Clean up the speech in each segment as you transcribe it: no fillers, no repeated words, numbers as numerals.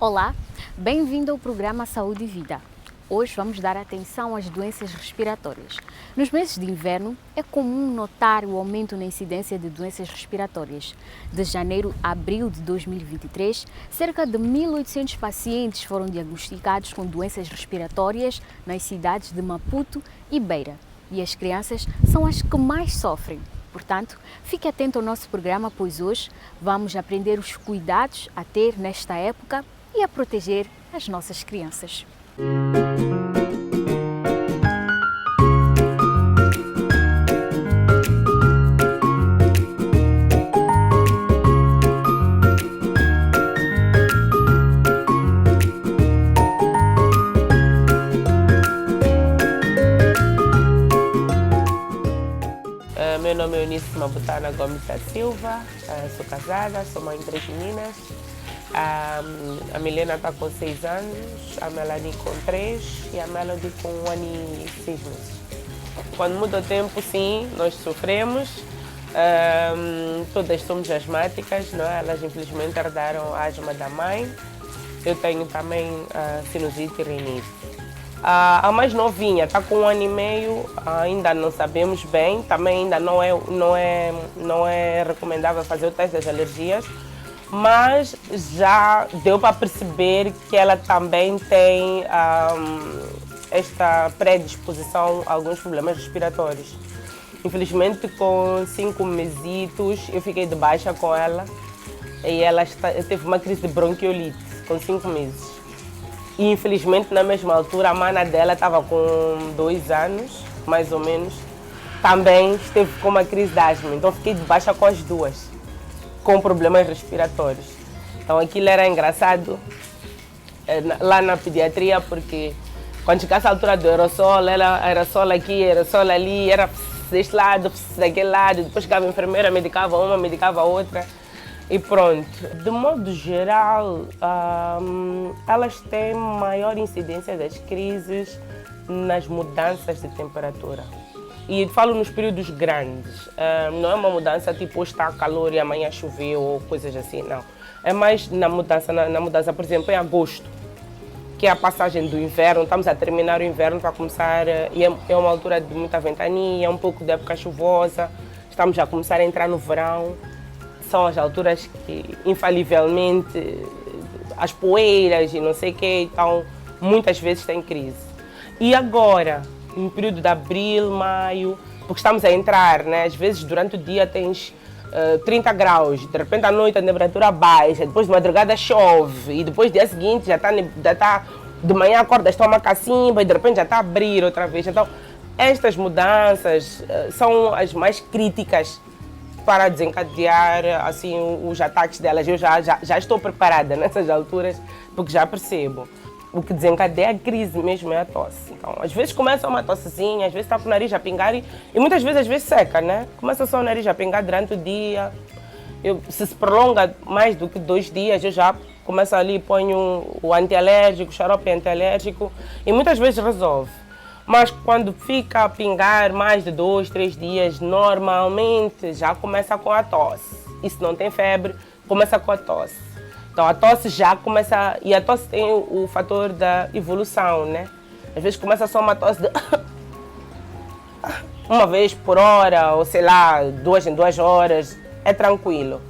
Olá, bem-vindo ao programa Saúde e Vida. Hoje vamos dar atenção às doenças respiratórias. Nos meses de inverno, é comum notar o aumento na incidência de doenças respiratórias. De janeiro a abril de 2023, cerca de 1.800 pacientes foram diagnosticados com doenças respiratórias nas cidades de Maputo e Beira. E as crianças são as que mais sofrem. Portanto, fique atento ao nosso programa, pois hoje vamos aprender os cuidados a ter nesta época e a proteger as nossas crianças. Meu nome é Eunice Mabutana Gomes da Silva, sou casada, sou mãe de 3 meninas. A Milena está com 6 anos, a Melanie com 3 e a Melody com 1 ano e 6 meses. Quando muda o tempo, sim, nós sofremos. Todas somos asmáticas, não é? Elas infelizmente herdaram a asma da mãe. Eu tenho também sinusite e rinite. A mais novinha está com 1 ano e meio, ainda não sabemos bem, também ainda não é recomendável fazer o teste das alergias, mas já deu para perceber que ela também tem esta predisposição a alguns problemas respiratórios. Infelizmente, com 5 mesitos, eu fiquei de baixa com ela e ela teve uma crise de bronquiolite com 5 meses. E infelizmente, na mesma altura, a mana dela estava com 2 anos, mais ou menos, também esteve com uma crise de asma. Então fiquei de baixa com as duas, com problemas respiratórios. Então aquilo era engraçado lá na pediatria, porque quando chegasse a altura do aerossol, ela aerossol aqui, aerossol ali, era deste lado, daquele lado, depois chegava a enfermeira, medicava uma, medicava a outra. E pronto. De modo geral, elas têm maior incidência das crises nas mudanças de temperatura. E falo nos períodos grandes. Não é uma mudança tipo hoje está calor e amanhã choveu ou coisas assim, não. É mais na mudança, por exemplo, em agosto, que é a passagem do inverno. Estamos a terminar o inverno para começar, e é uma altura de muita ventania, um pouco de época chuvosa. Estamos a começar a entrar no verão. São as alturas que, infalivelmente, as poeiras e não sei o quê, então, muitas vezes tem crise. E agora, no período de abril, maio, porque estamos a entrar, né? Às vezes, durante o dia tens 30 graus, de repente à noite a temperatura baixa, depois de madrugada chove, e depois, dia seguinte, já está de manhã acordas, toma cacimba, e de repente já está a abrir outra vez. Então, estas mudanças são as mais críticas para desencadear assim, os ataques delas. Eu já estou preparada nessas alturas, porque já percebo. O que desencadeia a crise mesmo é a tosse. Então, às vezes começa uma tossezinha, às vezes está com o nariz a pingar e muitas vezes, seca, né? Começa só o nariz a pingar durante o dia. Se prolonga mais do que 2 dias, eu já começo ali, ponho o antialérgico, o xarope antialérgico e muitas vezes resolve. Mas quando fica a pingar mais de 2, 3 dias, normalmente já começa com a tosse. E se não tem febre, começa com a tosse. Então a tosse já começa, e a tosse tem o fator da evolução, né? Às vezes começa só uma tosse de uma vez por hora, ou sei lá, 2 em 2 horas, é tranquilo.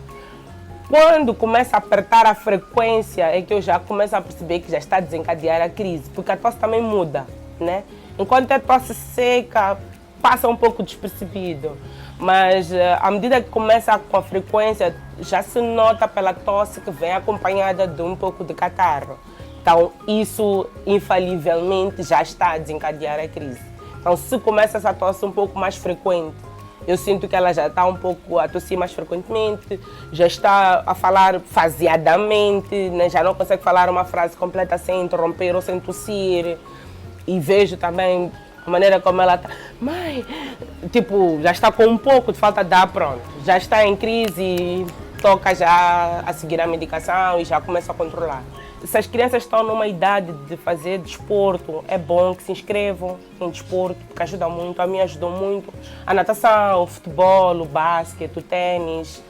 Quando começa a apertar a frequência, é que eu já começo a perceber que já está a desencadear a crise, porque a tosse também muda, né? Enquanto é tosse seca, passa um pouco despercebido. Mas à medida que começa com a frequência, já se nota pela tosse que vem acompanhada de um pouco de catarro. Então isso, infalivelmente, já está a desencadear a crise. Então se começa essa tosse um pouco mais frequente, eu sinto que ela já está um pouco a tossir mais frequentemente, já está a falar faseadamente, né? Já não consegue falar uma frase completa sem interromper ou sem tossir. E vejo também a maneira como ela está. Mãe, tipo, já está com um pouco de falta de ar, pronto. Já está em crise e toca já a seguir a medicação e já começa a controlar. Se as crianças estão numa idade de fazer desporto, é bom que se inscrevam em desporto, porque ajuda muito. A mim ajudou muito. A natação, o futebol, o basquete, o ténis,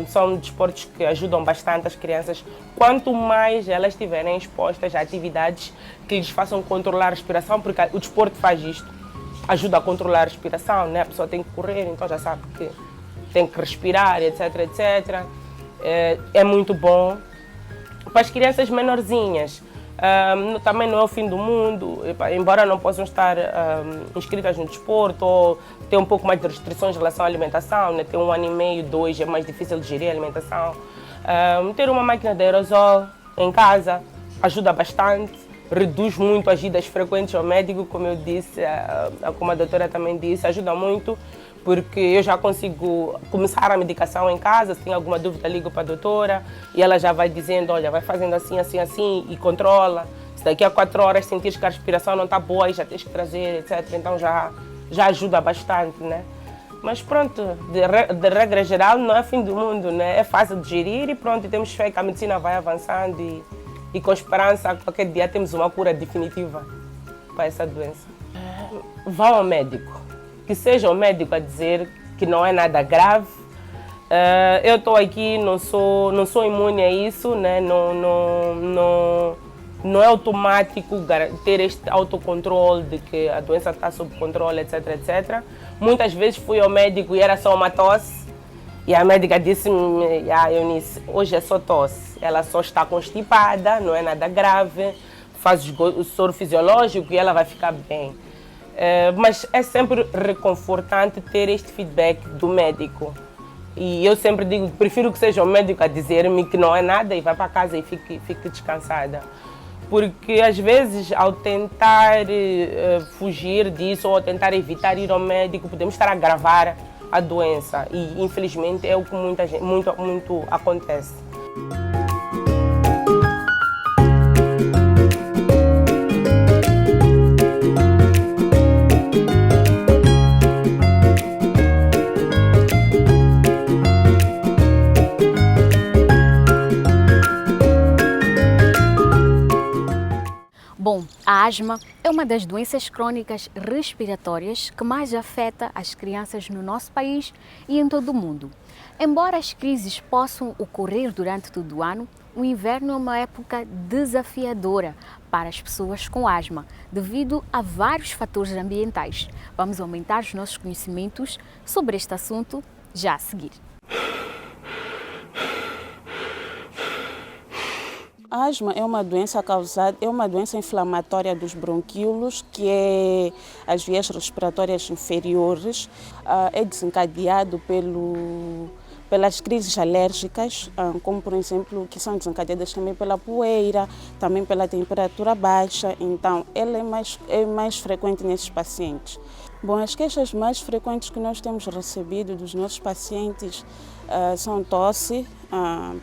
São desportos que ajudam bastante as crianças, quanto mais elas estiverem expostas a atividades que lhes façam controlar a respiração, porque o desporto faz isto, ajuda a controlar a respiração, né? A pessoa tem que correr, então já sabe que tem que respirar, etc, etc. É muito bom. Para as crianças menorzinhas, também não é o fim do mundo, embora não possam estar inscritas no desporto ou ter um pouco mais de restrições em relação à alimentação, né? Ter 1 ano e meio, 2 é mais difícil de gerir a alimentação. Ter uma máquina de aerosol em casa ajuda bastante, reduz muito as idas frequentes ao médico, como eu disse, como a doutora também disse, ajuda muito, porque eu já consigo começar a medicação em casa. Se tem alguma dúvida, ligo para a doutora e ela já vai dizendo, olha, vai fazendo assim, assim, assim e controla. Se daqui a 4 horas sentires que a respiração não está boa, aí já tens que trazer, etc. Então já ajuda bastante, né? Mas pronto, de regra geral, não é fim do mundo, né? É fácil de gerir e pronto, temos fé que a medicina vai avançando e com esperança, qualquer dia temos uma cura definitiva para essa doença. Vão ao médico. Que seja o médico a dizer que não é nada grave. Eu estou aqui, não sou imune a isso, né? Não é automático ter este autocontrole de que a doença está sob controle, etc, etc. Muitas vezes fui ao médico e era só uma tosse e a médica disse-me, Eunice, hoje é só tosse, ela só está constipada, não é nada grave, faz o soro fisiológico e ela vai ficar bem. Mas é sempre reconfortante ter este feedback do médico. E eu sempre digo, prefiro que seja o médico a dizer-me que não é nada e vá para casa e fique descansada. Porque às vezes, ao tentar fugir disso ou tentar evitar ir ao médico, podemos estar a agravar a doença. E infelizmente é o que muito acontece. Bom, a asma é uma das doenças crônicas respiratórias que mais afeta as crianças no nosso país e em todo o mundo. Embora as crises possam ocorrer durante todo o ano, o inverno é uma época desafiadora para as pessoas com asma, devido a vários fatores ambientais. Vamos aumentar os nossos conhecimentos sobre este assunto já a seguir. A asma é uma doença inflamatória dos bronquíolos, que é as vias respiratórias inferiores. É desencadeado pelas crises alérgicas, como por exemplo, que são desencadeadas também pela poeira, também pela temperatura baixa. Então, ela é mais frequente nesses pacientes. Bom, as queixas mais frequentes que nós temos recebido dos nossos pacientes são tosse,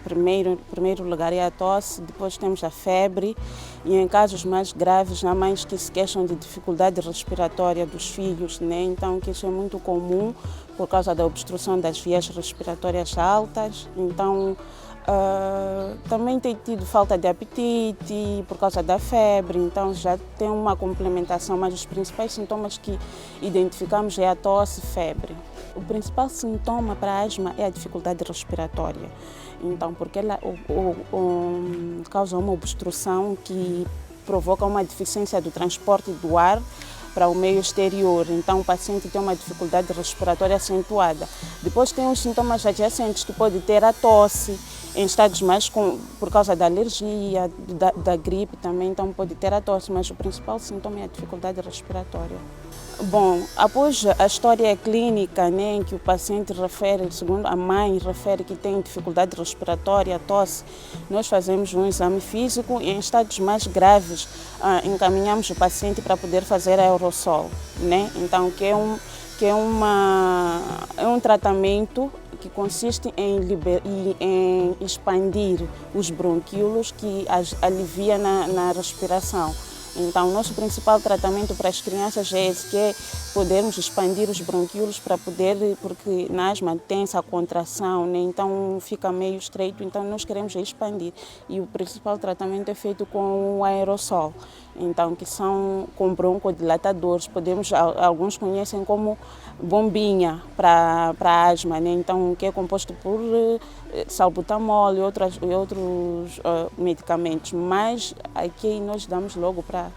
primeiro lugar é a tosse, depois temos a febre e em casos mais graves, há mães que se queixam de dificuldade respiratória dos filhos, né? Então que isso é muito comum por causa da obstrução das vias respiratórias altas. Então também tem tido falta de apetite por causa da febre, então já tem uma complementação, mas os principais sintomas que identificamos é a tosse e febre. O principal sintoma para a asma é a dificuldade respiratória, então porque ela causa uma obstrução que provoca uma deficiência do transporte do ar para o meio exterior, então o paciente tem uma dificuldade respiratória acentuada. Depois tem os sintomas adjacentes, que pode ter a tosse, em estados mais por causa da alergia, da gripe também, então pode ter a tosse, mas o principal sintoma é a dificuldade respiratória. Bom, após a história clínica, né, em que o paciente refere, segundo a mãe, refere que tem dificuldade respiratória, tosse, nós fazemos um exame físico e em estados mais graves encaminhamos o paciente para poder fazer aerossol, né? Então, que é um tratamento que consiste em expandir os bronquíolos, que alivia na respiração. Então, o nosso principal tratamento para as crianças é esse, que é podermos expandir os bronquíolos para poder, porque na asma tem essa contração, né? Então fica meio estreito, então nós queremos expandir. E o principal tratamento é feito com o aerossol. então que são com broncodilatadores, alguns conhecem como bombinha para asma, né? Então que é composto por salbutamol e outros medicamentos, mas aqui nós damos logo para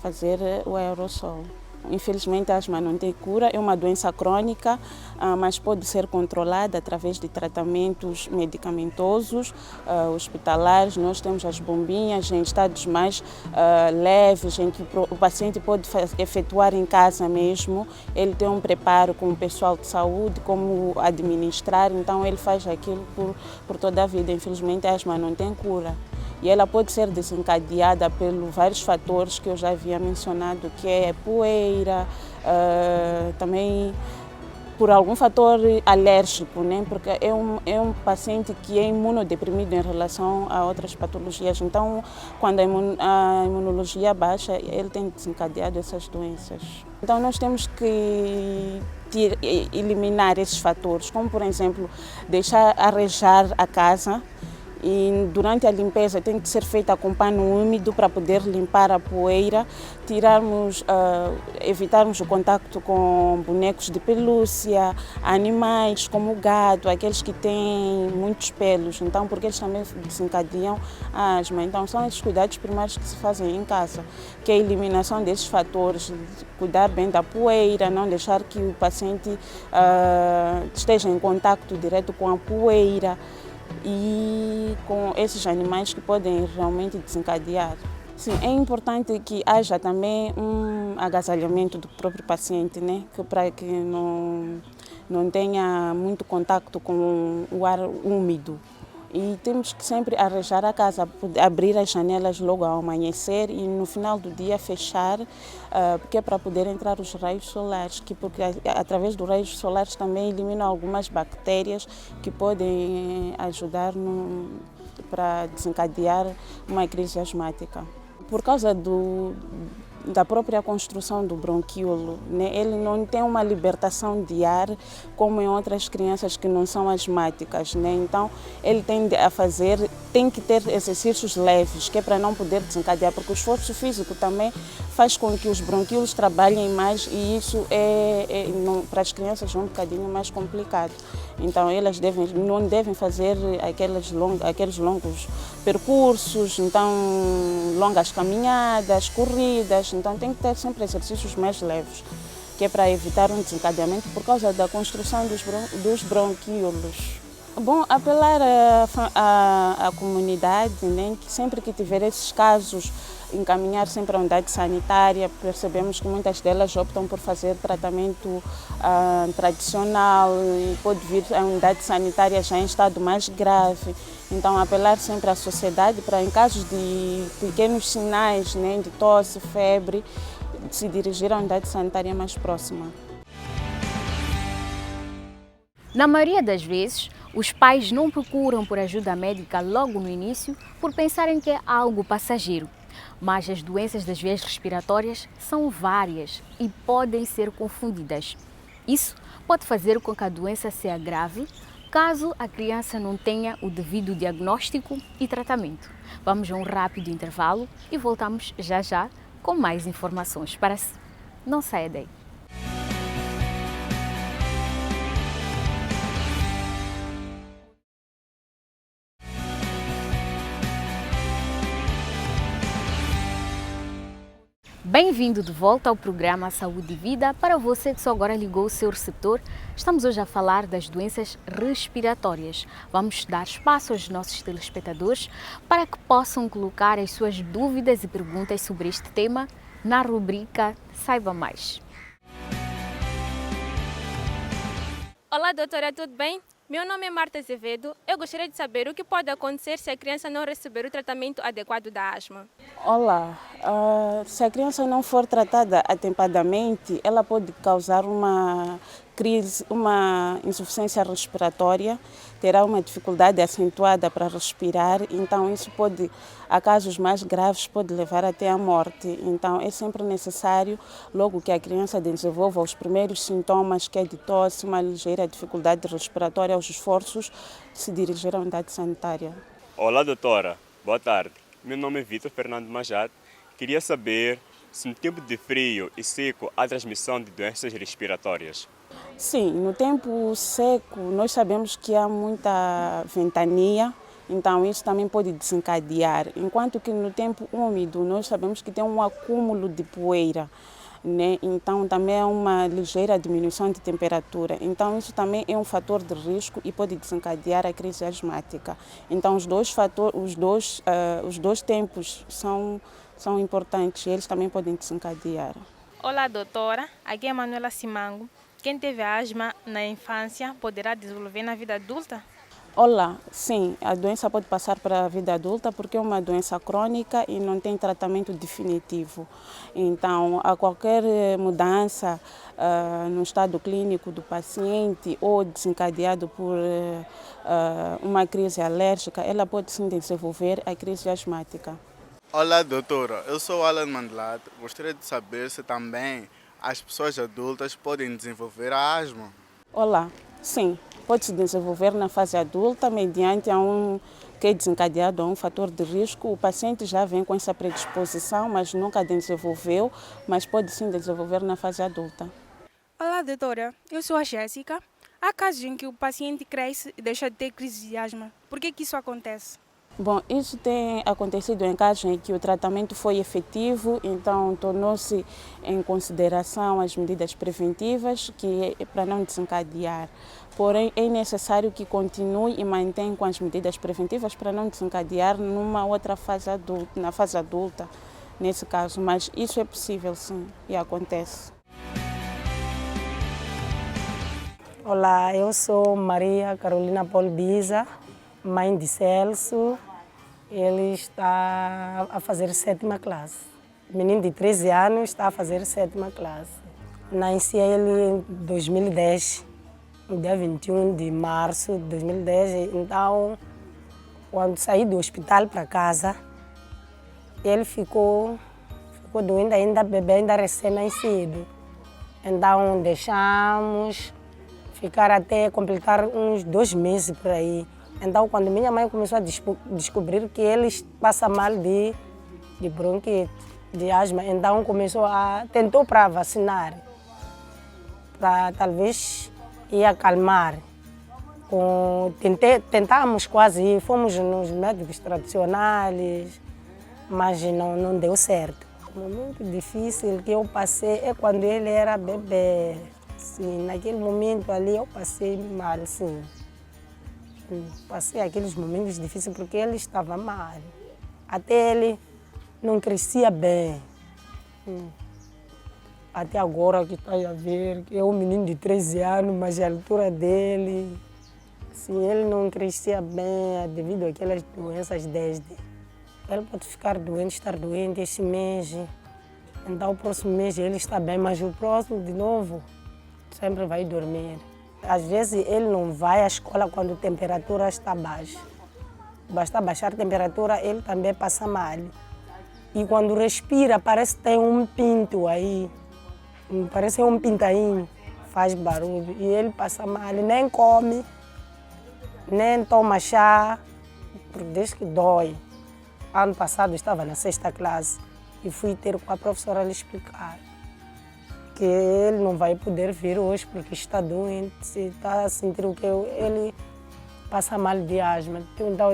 fazer o aerossol. Infelizmente a asma não tem cura, é uma doença crônica, mas pode ser controlada através de tratamentos medicamentosos, hospitalares. Nós temos as bombinhas em estados mais leves, em que o paciente pode efetuar em casa mesmo. Ele tem um preparo com o pessoal de saúde, como administrar, então ele faz aquilo por toda a vida. Infelizmente a asma não tem cura. E ela pode ser desencadeada pelos vários fatores que eu já havia mencionado, que é poeira, também por algum fator alérgico, né? Porque é um paciente que é imunodeprimido em relação a outras patologias. Então, quando a imunologia baixa, ele tem desencadeado essas doenças. Então, nós temos que eliminar esses fatores, como, por exemplo, deixar arejar a casa. E durante a limpeza tem que ser feita com pano úmido para poder limpar a poeira, evitarmos o contato com bonecos de pelúcia, animais como o gato, aqueles que têm muitos pelos, então porque eles também desencadeiam a asma. Então são esses cuidados primários que se fazem em casa, que é a eliminação desses fatores, cuidar bem da poeira, não deixar que o paciente esteja em contato direto com a poeira e com esses animais que podem realmente desencadear. Sim, é importante que haja também um agasalhamento do próprio paciente, né? Para que não tenha muito contato com o ar úmido. E temos que sempre arejar a casa, abrir as janelas logo ao amanhecer e no final do dia fechar, porque é para poder entrar os raios solares, porque através dos raios solares também eliminam algumas bactérias que podem ajudar para desencadear uma crise asmática. Por causa da própria construção do bronquíolo, né? Ele não tem uma libertação de ar como em outras crianças que não são asmáticas, né? Então ele tem que ter exercícios leves, que é para não poder desencadear, porque o esforço físico também faz com que os bronquíolos trabalhem mais e isso para as crianças é um bocadinho mais complicado. Então elas não devem fazer aqueles longos percursos, então longas caminhadas, corridas, então tem que ter sempre exercícios mais leves, que é para evitar um desencadeamento por causa da construção dos bronquíolos. Bom, apelar à comunidade, né, que sempre que tiver esses casos, encaminhar sempre à unidade sanitária. Percebemos que muitas delas optam por fazer tratamento tradicional e pode vir à unidade sanitária já em estado mais grave. Então, apelar sempre à sociedade para, em casos de pequenos sinais, né, de tosse, febre, se dirigir à unidade sanitária mais próxima. Na maioria das vezes, os pais não procuram por ajuda médica logo no início por pensarem que é algo passageiro. Mas as doenças das vias respiratórias são várias e podem ser confundidas. Isso pode fazer com que a doença se agrave caso a criança não tenha o devido diagnóstico e tratamento. Vamos a um rápido intervalo e voltamos já com mais informações para si. Não saia daí. Bem-vindo de volta ao programa Saúde e Vida. Para você que só agora ligou o seu receptor, estamos hoje a falar das doenças respiratórias. Vamos dar espaço aos nossos telespectadores para que possam colocar as suas dúvidas e perguntas sobre este tema na rubrica Saiba Mais. Olá, doutora, tudo bem? Meu nome é Marta Azevedo. Eu gostaria de saber o que pode acontecer se a criança não receber o tratamento adequado da asma. Olá, se a criança não for tratada atempadamente, ela pode causar uma crise, uma insuficiência respiratória, terá uma dificuldade acentuada para respirar, então isso pode, a casos mais graves, pode levar até à morte. Então é sempre necessário, logo que a criança desenvolva os primeiros sintomas, que é de tosse, uma ligeira dificuldade respiratória, aos esforços, se dirigir à unidade sanitária. Olá, doutora. Boa tarde. Meu nome é Vitor Fernando Majad, queria saber se no tempo de frio e seco há transmissão de doenças respiratórias. Sim, no tempo seco nós sabemos que há muita ventania, então isso também pode desencadear. Enquanto que no tempo úmido nós sabemos que tem um acúmulo de poeira, né? Então também é uma ligeira diminuição de temperatura. Então isso também é um fator de risco e pode desencadear a crise asmática. Então os dois tempos são importantes e eles também podem desencadear. Olá, doutora. Aqui é Manuela Simango. Quem teve asma na infância poderá desenvolver na vida adulta? Olá, sim, a doença pode passar para a vida adulta porque é uma doença crônica e não tem tratamento definitivo. Então, a qualquer mudança no estado clínico do paciente ou desencadeado por uma crise alérgica, ela pode sim desenvolver a crise asmática. Olá, doutora. Eu sou Alan Mandelato. Gostaria de saber se também as pessoas adultas podem desenvolver a asma. Olá, sim. Pode se desenvolver na fase adulta mediante que é desencadeado a um fator de risco. O paciente já vem com essa predisposição, mas nunca desenvolveu, mas pode sim desenvolver na fase adulta. Olá, doutora. Eu sou a Jéssica. Há casos em que o paciente cresce e deixa de ter crise de asma. Por que isso acontece? Bom, isso tem acontecido em casos em que o tratamento foi efetivo, então tornou-se em consideração as medidas preventivas para não desencadear. Porém, é necessário que continue e mantenha com as medidas preventivas para não desencadear numa outra fase adulta, na fase adulta, nesse caso. Mas isso é possível, sim, e acontece. Olá, eu sou Maria Carolina Paulo Biza, mãe de Celso. Ele está a fazer 7ª classe. O menino de 13 anos está a fazer 7ª classe. Nasci ele em 2010, no dia 21 de março de 2010. Então, quando saí do hospital para casa, ele ficou doente ainda, bebê ainda recém-nascido. Então, deixamos ficar até completar uns 2 meses por aí. Então, quando minha mãe começou a descobrir que ele passa mal de bronquite, de asma, então tentou para vacinar, para talvez ir acalmar. Tentamos quase ir, fomos nos médicos tradicionais, mas não deu certo. O momento difícil que eu passei é quando ele era bebê. Sim, naquele momento ali eu passei mal, sim. Passei aqueles momentos difíceis porque ele estava mal. Até ele não crescia bem. Até agora que está a ver, que é um menino de 13 anos, mas a altura dele, assim, ele não crescia bem devido àquelas doenças desde. Ele pode ficar doente, estar doente esse mês. Então o próximo mês ele está bem, mas o próximo de novo sempre vai dormir. Às vezes ele não vai à escola quando a temperatura está baixa. Basta baixar a temperatura, ele também passa mal. E quando respira, parece que tem um pinto aí. Parece um pintainho, faz barulho. E ele passa mal, nem come, nem toma chá, porque diz que dói. Ano passado estava na 6ª classe e fui ter com a professora lhe explicar que ele não vai poder vir hoje porque está doente, está a sentir o que ele passa mal de asma. Então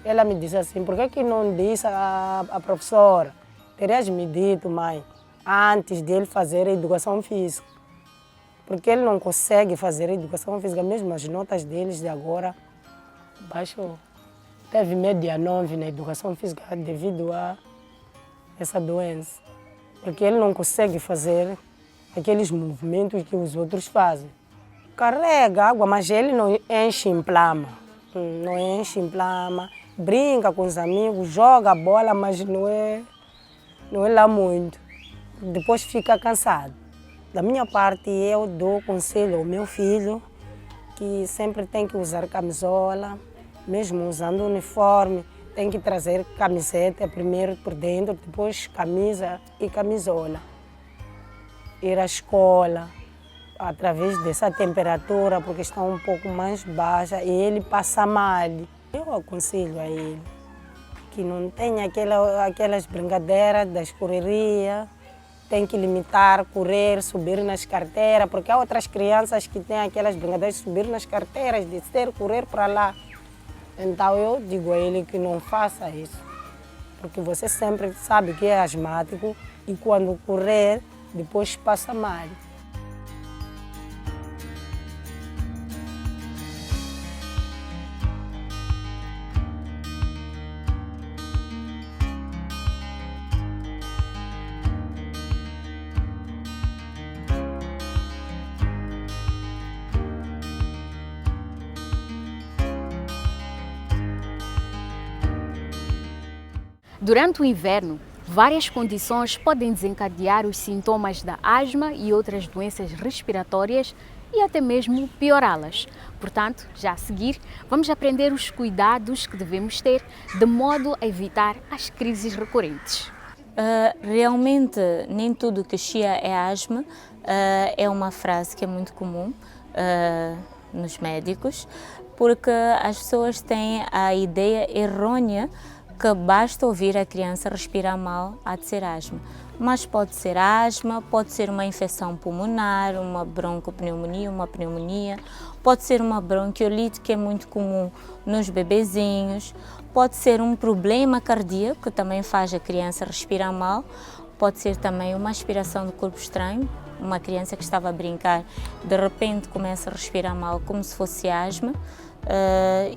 ela me disse assim, por que não disse a professora? Terias me dito, mãe, antes de ele fazer a educação física. Porque ele não consegue fazer a educação física, mesmo as notas deles de agora baixou. Teve média 9 na educação física devido a essa doença. Porque ele não consegue fazer aqueles movimentos que os outros fazem. Carrega água, mas ele não enche em plama. Não enche em plama. Brinca com os amigos, joga bola, mas não é lá muito. Depois fica cansado. Da minha parte, eu dou conselho ao meu filho que sempre tem que usar camisola, mesmo usando uniforme, tem que trazer camiseta primeiro por dentro, depois camisa e camisola. Ir à escola através dessa temperatura, porque está um pouco mais baixa e ele passa mal. Eu aconselho a ele que não tem aquelas brincadeiras da escorreria, tem que limitar, correr, subir nas carteiras, porque há outras crianças que têm aquelas brincadeiras de subir nas carteiras, descer, correr para lá. Então eu digo a ele que não faça isso, porque você sempre sabe que é asmático e quando correr, depois passa mal. Durante o inverno, várias condições podem desencadear os sintomas da asma e outras doenças respiratórias e até mesmo piorá-las. Portanto, já a seguir, vamos aprender os cuidados que devemos ter de modo a evitar as crises recorrentes. Realmente, nem tudo que chia é asma, é uma frase que é muito comum nos médicos, porque as pessoas têm a ideia errônea que basta ouvir a criança respirar mal, há de ser asma. Mas pode ser asma, pode ser uma infecção pulmonar, uma broncopneumonia, uma pneumonia, pode ser uma bronquiolite, que é muito comum nos bebezinhos, pode ser um problema cardíaco, que também faz a criança respirar mal, pode ser também uma aspiração do corpo estranho, uma criança que estava a brincar, de repente começa a respirar mal como se fosse asma,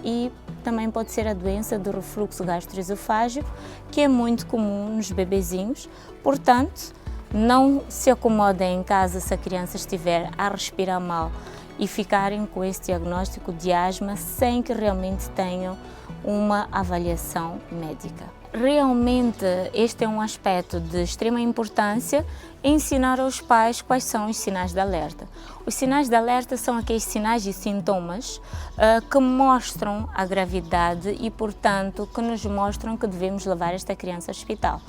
e também pode ser a doença do refluxo gastroesofágico, que é muito comum nos bebezinhos. Portanto, não se acomodem em casa se a criança estiver a respirar mal e ficarem com esse diagnóstico de asma sem que realmente tenham uma avaliação médica. Realmente, este é um aspecto de extrema importância, ensinar aos pais quais são os sinais de alerta. Os sinais de alerta são aqueles sinais e sintomas que mostram a gravidade e, portanto, que nos mostram que devemos levar esta criança ao hospital.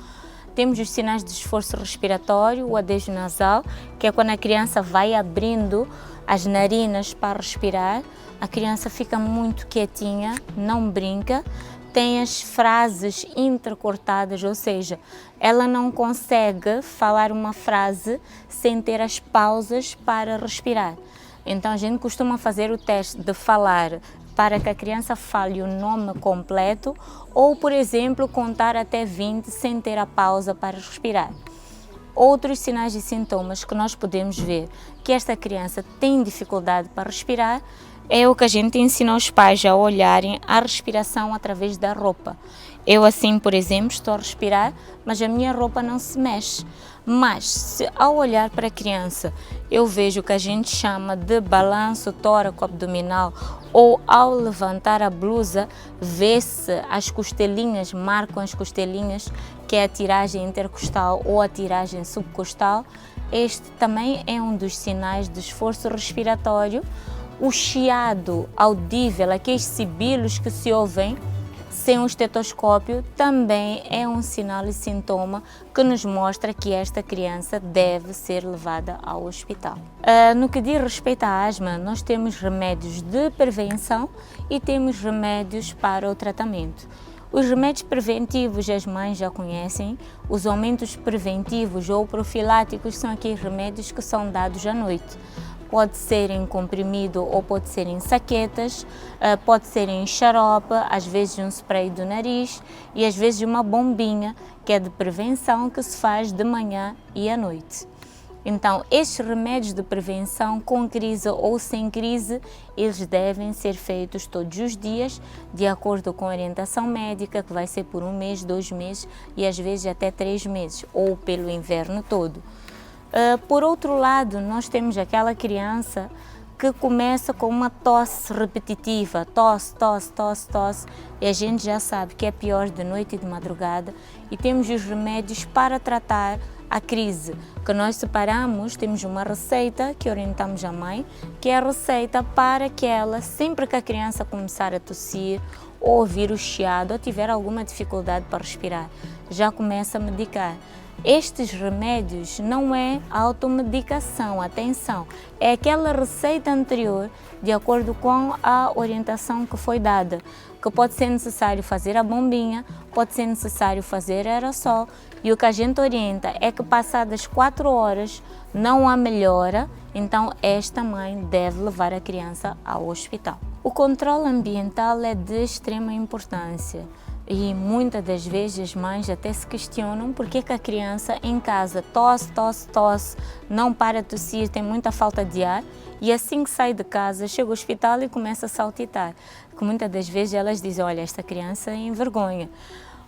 Temos os sinais de esforço respiratório, o adejo nasal, que é quando a criança vai abrindo as narinas para respirar, a criança fica muito quietinha, não brinca, tem as frases intercortadas, ou seja, ela não consegue falar uma frase sem ter as pausas para respirar. Então a gente costuma fazer o teste de falar para que a criança fale o nome completo ou, por exemplo, contar até 20 sem ter a pausa para respirar. Outros sinais e sintomas que nós podemos ver que esta criança tem dificuldade para respirar é o que a gente ensina aos pais a olharem a respiração através da roupa. Eu assim, por exemplo, estou a respirar, mas a minha roupa não se mexe. Mas se ao olhar para a criança eu vejo o que a gente chama de balanço tóraco-abdominal ou ao levantar a blusa, vê-se as costelinhas, marcam as costelinhas, que é a tiragem intercostal ou a tiragem subcostal, este também é um dos sinais de esforço respiratório. O chiado audível, aqueles sibilos que se ouvem sem um estetoscópio, também é um sinal e sintoma que nos mostra que esta criança deve ser levada ao hospital. No que diz respeito à asma, nós temos remédios de prevenção e temos remédios para o tratamento. Os remédios preventivos as mães já conhecem, os aumentos preventivos ou profiláticos são aqueles remédios que são dados à noite. Pode ser em comprimido ou pode ser em saquetas, pode ser em xarope, às vezes um spray do nariz e às vezes uma bombinha que é de prevenção que se faz de manhã e à noite. Então, estes remédios de prevenção, com crise ou sem crise, eles devem ser feitos todos os dias, de acordo com a orientação médica, que vai ser por 1 mês, 2 meses e às vezes até 3 meses, ou pelo inverno todo. Por outro lado, nós temos aquela criança que começa com uma tosse repetitiva, tosse, e a gente já sabe que é pior de noite e de madrugada, e temos os remédios para tratar a crise, que nós separamos, temos uma receita que orientamos a mãe, que é a receita para que ela, sempre que a criança começar a tossir, ou ouvir o chiado, ou tiver alguma dificuldade para respirar, já começa a medicar. Estes remédios não é automedicação, atenção, é aquela receita anterior de acordo com a orientação que foi dada, que pode ser necessário fazer a bombinha, pode ser necessário fazer aerossol. E o que a gente orienta é que passadas 4 horas não há melhora, então esta mãe deve levar a criança ao hospital. O controle ambiental é de extrema importância. E muitas das vezes as mães até se questionam porque que a criança em casa tosse, não para de tossir, tem muita falta de ar e assim que sai de casa chega ao hospital e começa a saltitar. Que muitas das vezes elas dizem, olha, esta criança envergonha.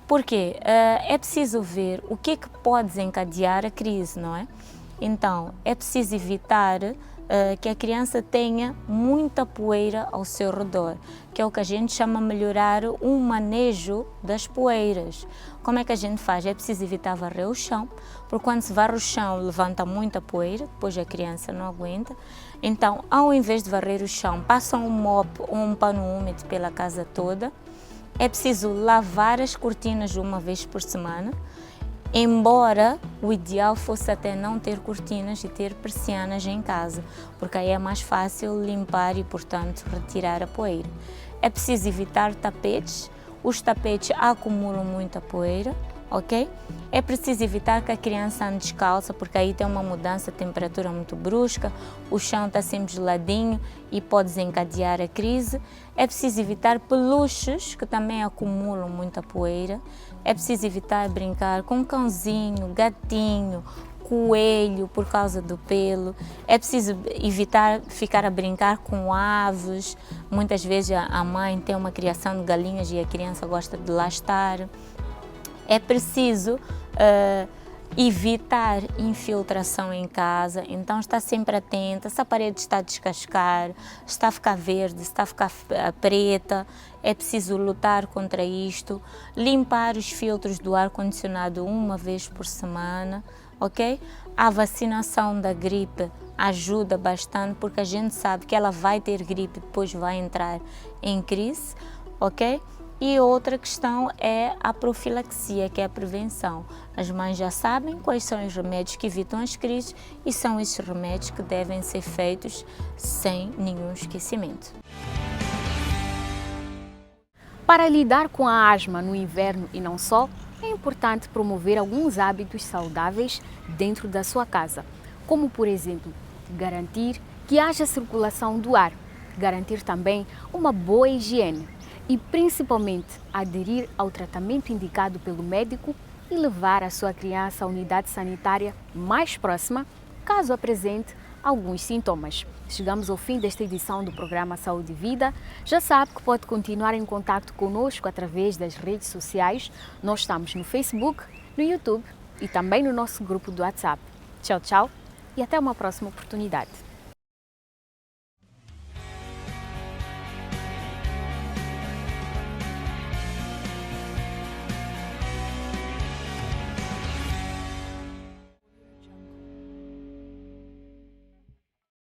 Porque é preciso ver o que pode desencadear a crise, não é? Então, é preciso evitar que a criança tenha muita poeira ao seu redor, que é o que a gente chama de melhorar o manejo das poeiras. Como é que a gente faz? É preciso evitar varrer o chão, porque quando se varre o chão levanta muita poeira, depois a criança não aguenta. Então, ao invés de varrer o chão, passa um mop ou um pano úmido pela casa toda. É preciso lavar as cortinas uma vez por semana, embora o ideal fosse até não ter cortinas e ter persianas em casa, porque aí é mais fácil limpar e, portanto, retirar a poeira. É preciso evitar tapetes, os tapetes acumulam muita poeira, ok? É preciso evitar que a criança ande descalça, porque aí tem uma mudança de temperatura muito brusca, o chão está sempre geladinho e pode desencadear a crise. É preciso evitar peluches, que também acumulam muita poeira. É preciso evitar brincar com cãozinho, gatinho, coelho por causa do pelo. É preciso evitar ficar a brincar com aves. Muitas vezes a mãe tem uma criação de galinhas e a criança gosta de lá estar. É preciso evitar infiltração em casa, então está sempre atenta, se a parede está a descascar, está a ficar verde, está a ficar preta, é preciso lutar contra isto, limpar os filtros do ar-condicionado uma vez por semana, ok? A vacinação da gripe ajuda bastante, porque a gente sabe que ela vai ter gripe e depois vai entrar em crise, ok? E outra questão é a profilaxia, que é a prevenção. As mães já sabem quais são os remédios que evitam as crises e são esses remédios que devem ser feitos sem nenhum esquecimento. Para lidar com a asma no inverno e não só, é importante promover alguns hábitos saudáveis dentro da sua casa, como, por exemplo, garantir que haja circulação do ar, garantir também uma boa higiene e, principalmente, aderir ao tratamento indicado pelo médico e levar a sua criança à unidade sanitária mais próxima, caso apresente alguns sintomas. Chegamos ao fim desta edição do programa Saúde e Vida. Já sabe que pode continuar em contato conosco através das redes sociais. Nós estamos no Facebook, no YouTube e também no nosso grupo do WhatsApp. Tchau, tchau e até uma próxima oportunidade.